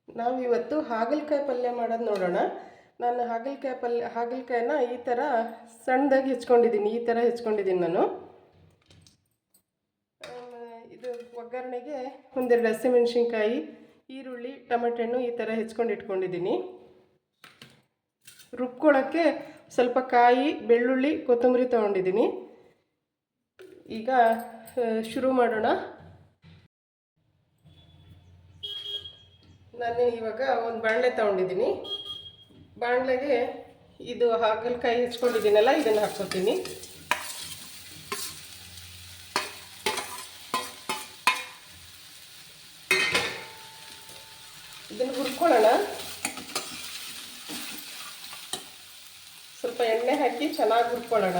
ನಾವಿವತ್ತು ಹಾಗಲಕಾಯಿ ಪಲ್ಯ ಮಾಡೋದು ನೋಡೋಣ. ನಾನು ಹಾಗಲಕಾಯಿನ ಈ ಥರ ಸಣ್ಣದಾಗಿ ಹೆಚ್ಕೊಂಡಿದ್ದೀನಿ. ಈ ಥರ ಹೆಚ್ಕೊಂಡಿದ್ದೀನಿ ನಾನು. ಇದು ಒಗ್ಗರಣೆಗೆ ಒಂದೆರಡು ಹಸಿಮೆಣ್ಸಿನ್ಕಾಯಿ, ಈರುಳ್ಳಿ, ಟೊಮೆಟೊ ಹಣ್ಣು ಈ ಥರ ಹೆಚ್ಕೊಂಡು ಇಟ್ಕೊಂಡಿದ್ದೀನಿ. ರುಬ್ಕೊಳ್ಳೋಕ್ಕೆ ಸ್ವಲ್ಪ ಕಾಯಿ, ಬೆಳ್ಳುಳ್ಳಿ, ಕೊತ್ತಂಬರಿ ತೊಗೊಂಡಿದ್ದೀನಿ. ಈಗ ಶುರು ಮಾಡೋಣ. ನಾನು ಇವಾಗ ಒಂದು ಬಾಣಲೆ ತೊಗೊಂಡಿದ್ದೀನಿ. ಬಾಣಲೆಗೆ ಇದು ಹಾಗಲಕಾಯಿ ಹೆಚ್ಕೊಂಡಿದ್ದೀನಲ್ಲ, ಇದನ್ನು ಹಾಕ್ಕೊತೀನಿ. ಇದನ್ನು ಹುರ್ಕೊಳ್ಳೋಣ. ಸ್ವಲ್ಪ ಎಣ್ಣೆ ಹಾಕಿ ಚೆನ್ನಾಗಿ ಹುರ್ಕೊಳ್ಳೋಣ.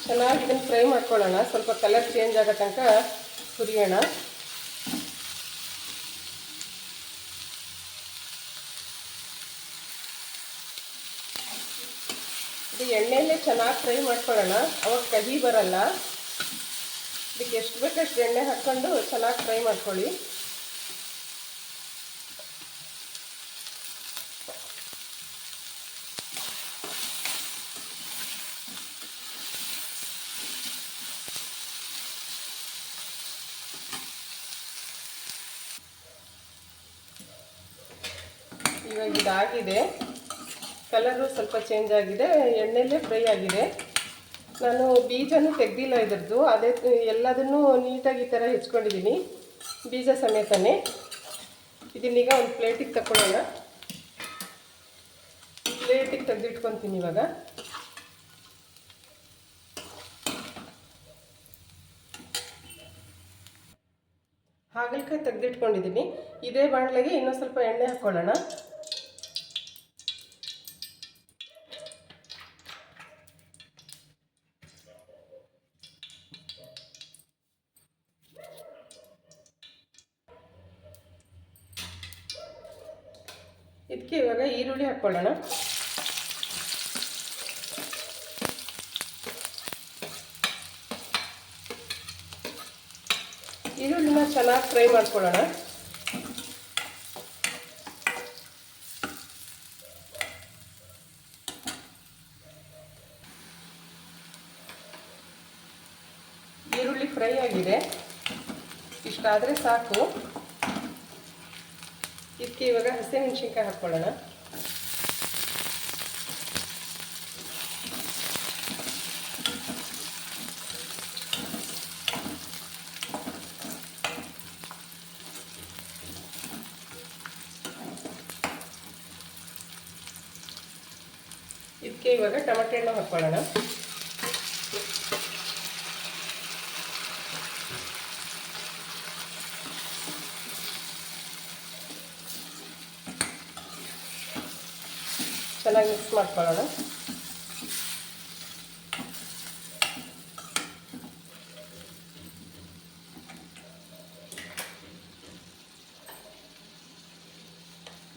ಚೆನ್ನಾಗಿ ಇದನ್ನು ಫ್ರೈ ಮಾಡ್ಕೊಳ್ಳೋಣ. ಸ್ವಲ್ಪ ಕಲರ್ ಚೇಂಜ್ ಆಗೋ ತನಕ ಹುರಿಯೋಣ. ಇದು ಎಣ್ಣೆಯಲ್ಲೇ ಚೆನ್ನಾಗಿ ಫ್ರೈ ಮಾಡ್ಕೊಳ್ಳೋಣ. ಅವಾಗ ಕಹಿ ಬರಲ್ಲ. ಇದಕ್ಕೆ ಎಷ್ಟು ಬೇಕಷ್ಟು ಎಣ್ಣೆ ಹಾಕ್ಕೊಂಡು ಚೆನ್ನಾಗಿ ಫ್ರೈ ಮಾಡ್ಕೊಳ್ಳಿ. ಇವಾಗ ಇದಾಗಿದೆ. ಕಲರು ಸ್ವಲ್ಪ ಚೇಂಜ್ ಆಗಿದೆ. ಎಣ್ಣೆಯಲ್ಲೇ ಫ್ರೈ ಆಗಿದೆ. ನಾನು ಬೀಜನೂ ತೆಗೆದಿಲ್ಲ ಇದ್ರದ್ದು. ಅದೇ ಎಲ್ಲದನ್ನೂ ನೀಟಾಗಿ ಈ ಥರ ಹೆಚ್ಕೊಂಡಿದ್ದೀನಿ, ಬೀಜ ಸಮೇತನೇ. ಇದನ್ನೀಗ ಒಂದು ಪ್ಲೇಟಿಗೆ ತಗೊಳ್ಳೋಣ. ಪ್ಲೇಟಿಗೆ ತೆಗೆದಿಟ್ಕೊತೀನಿ ಇವಾಗ. ಹಾಗಲಕಾಯಿ ತೆಗೆದಿಟ್ಕೊಂಡಿದ್ದೀನಿ. ಇದೇ ಬಾಣಲೆಗೆ ಇನ್ನೊಂದು ಸ್ವಲ್ಪ ಎಣ್ಣೆ ಹಾಕ್ಕೊಳ್ಳೋಣ. ಇದಕ್ಕೆ ಇವಾಗ ಈರುಳ್ಳಿ ಹಾಕ್ಕೊಳ್ಳೋಣ. ಈರುಳ್ಳಿನ ಚೆನ್ನಾಗಿ ಫ್ರೈ ಮಾಡ್ಕೊಳ್ಳೋಣ. ಈರುಳ್ಳಿ ಫ್ರೈ ಆಗಿದೆ. ಇಷ್ಟಾದರೆ ಸಾಕು. ಇದಕ್ಕೆ ಇವಾಗ ಹಸಿಮೆಣ್ಸಿನ್ಕಾಯಿ ಹಾಕ್ಕೊಳ್ಳೋಣ. ಇದಕ್ಕೆ ಇವಾಗ ಟೊಮೆಟೊ ಹಣ್ಣು ಹಾಕ್ಕೊಳ್ಳೋಣ. ಚೆನ್ನಾಗಿ ಮಿಕ್ಸ್ ಮಾಡ್ಕೊಳ್ಳೋಣ.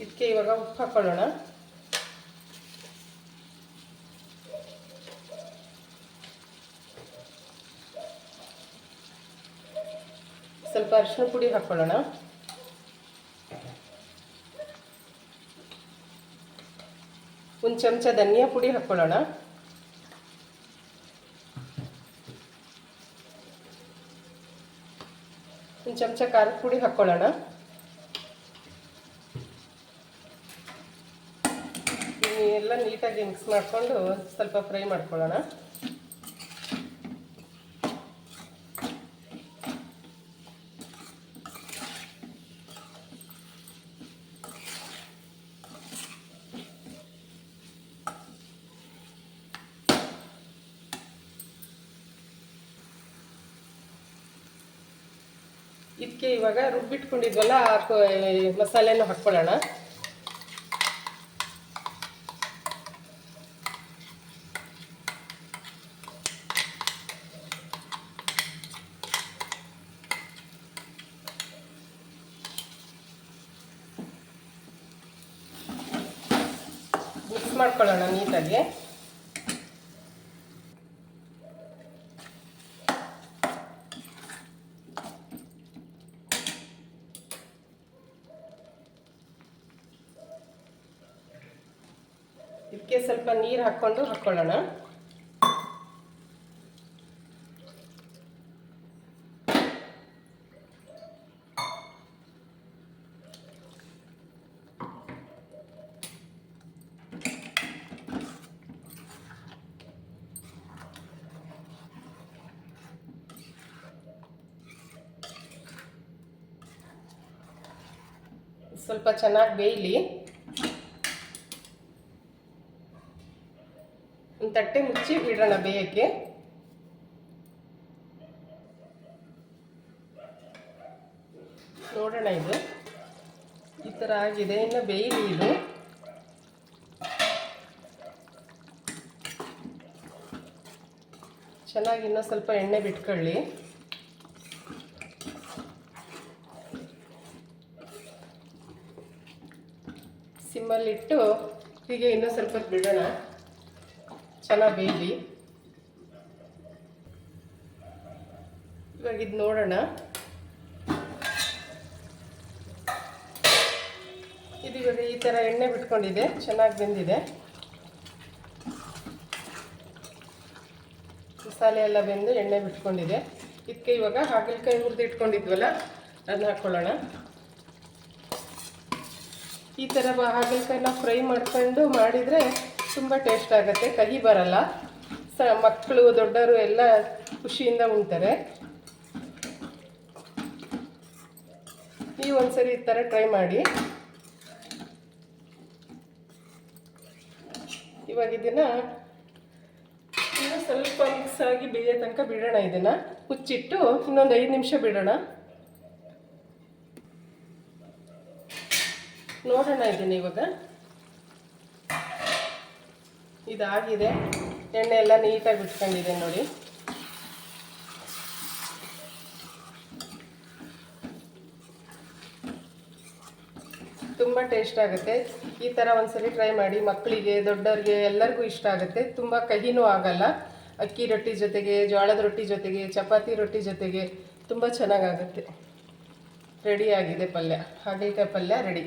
ಇದಕ್ಕೆ ಇವಾಗ ಉಪ್ಪು ಹಾಕ್ಕೊಳ್ಳೋಣ. ಸ್ವಲ್ಪ ಅರಿಶಿನ ಪುಡಿ ಹಾಕ್ಕೊಳ್ಳೋಣ. ಒಂದು ಚಮಚ ಧನಿಯಾ ಪುಡಿ ಹಾಕ್ಕೊಳ್ಳೋಣ. ಒಂದು ಚಮಚ ಖಾರದ ಪುಡಿ ಹಾಕ್ಕೊಳ್ಳೋಣ. ಎಲ್ಲ ನೀಟಾಗಿ ಮಿಕ್ಸ್ ಮಾಡಿಕೊಂಡು ಸ್ವಲ್ಪ ಫ್ರೈ ಮಾಡ್ಕೊಳ್ಳೋಣ. ಇದಕ್ಕೆ ಇವಾಗ ರುಬ್ಬಿಟ್ಕೊಂಡಿದ್ವಲ್ಲ ಮಸಾಲೆನೂ ಹಾಕ್ಕೊಳ್ಳೋಣ. ಮಾಡ್ಕೊಳ್ಳೋಣ ನೀಟಾಗಿ. ಇದಕ್ಕೆ ಸ್ವಲ್ಪ ನೀರು ಹಾಕ್ಕೊಳ್ಳೋಣ. ಸ್ವಲ್ಪ ಚೆನ್ನಾಗಿ ಬೇಯಲಿ. ಒಂದು ತಟ್ಟೆ ಮುಚ್ಚಿ ಬಿಡೋಣ ಬೇಯಕ್ಕೆ. ನೋಡೋಣ, ಇದು ಈ ಥರ ಆಗಿದೆ. ಇನ್ನು ಬೇಯಲಿ ಇದು. ಚೆನ್ನಾಗಿ ಇನ್ನೂ ಸ್ವಲ್ಪ ಎಣ್ಣೆ ಬಿಟ್ಕೊಳ್ಳಿ. ಸಿಮ್ಮಲ್ಲಿಟ್ಟು ಹೀಗೆ ಇನ್ನೂ ಸ್ವಲ್ಪ ಬಿಡೋಣ, ಚೆನ್ನಾಗಿ ಬೇಯಲಿ. ಇವಾಗ ಇದು ನೋಡೋಣ. ಇದು ಇವಾಗ ಈ ಥರ ಎಣ್ಣೆ ಬಿಟ್ಕೊಂಡಿದೆ, ಚೆನ್ನಾಗಿ ಬೆಂದಿದೆ. ಮಸಾಲೆ ಎಲ್ಲ ಬೆಂದು ಎಣ್ಣೆ ಬಿಟ್ಕೊಂಡಿದೆ. ಇದಕ್ಕೆ ಇವಾಗ ಹಾಗಲಕಾಯಿ ಹುರಿದು ಇಟ್ಕೊಂಡಿದ್ವಲ್ಲ ಅದನ್ನ ಹಾಕ್ಕೊಳ್ಳೋಣ. ಈ ಥರ ಹಾಗಲಕಾಯಿನ ಫ್ರೈ ಮಾಡ್ಕೊಂಡು ಮಾಡಿದರೆ ತುಂಬ ಟೇಸ್ಟ್ ಆಗುತ್ತೆ, ಕಹಿ ಬರಲ್ಲ. ಮಕ್ಕಳು ದೊಡ್ಡವರು ಎಲ್ಲ ಖುಷಿಯಿಂದ ಉಣ್ತಾರೆ. ನೀವು ಒಂದ್ಸರಿ ಈ ಥರ ಟ್ರೈ ಮಾಡಿ. ಇವಾಗ ಇದನ್ನು ಇನ್ನೂ ಸ್ವಲ್ಪ ಮಿಕ್ಸ್ ಆಗಿ ಬೇಯೋ ತನಕ ಬಿಡೋಣ. ಇದನ್ನು ಮುಚ್ಚಿಟ್ಟು ಇನ್ನೊಂದು 5 ನಿಮಿಷ ಬಿಡೋಣ. ನೋಡೋಣ ಇದನ್ನು. ಇವಾಗ ಇದಾಗಿದೆ, ಎಣ್ಣೆ ಎಲ್ಲ ನೀಟಾಗಿ ಬಿಟ್ಕೊಂಡಿದೆ ನೋಡಿ. ತುಂಬ ಟೇಸ್ಟ್ ಆಗುತ್ತೆ. ಈ ಥರ ಒಂದ್ಸರಿ ಟ್ರೈ ಮಾಡಿ. ಮಕ್ಕಳಿಗೆ ದೊಡ್ಡವ್ರಿಗೆ ಎಲ್ಲರಿಗೂ ಇಷ್ಟ ಆಗುತ್ತೆ. ತುಂಬ ಕಹಿನೂ ಆಗಲ್ಲ. ಅಕ್ಕಿ ರೊಟ್ಟಿ ಜೊತೆಗೆ, ಜೋಳದ ರೊಟ್ಟಿ ಜೊತೆಗೆ, ಚಪಾತಿ ರೊಟ್ಟಿ ಜೊತೆಗೆ ತುಂಬ ಚೆನ್ನಾಗಾಗುತ್ತೆ. ರೆಡಿಯಾಗಿದೆ ಪಲ್ಯ, ಹಾಗಲಕಾಯಿ ಪಲ್ಯ ರೆಡಿ.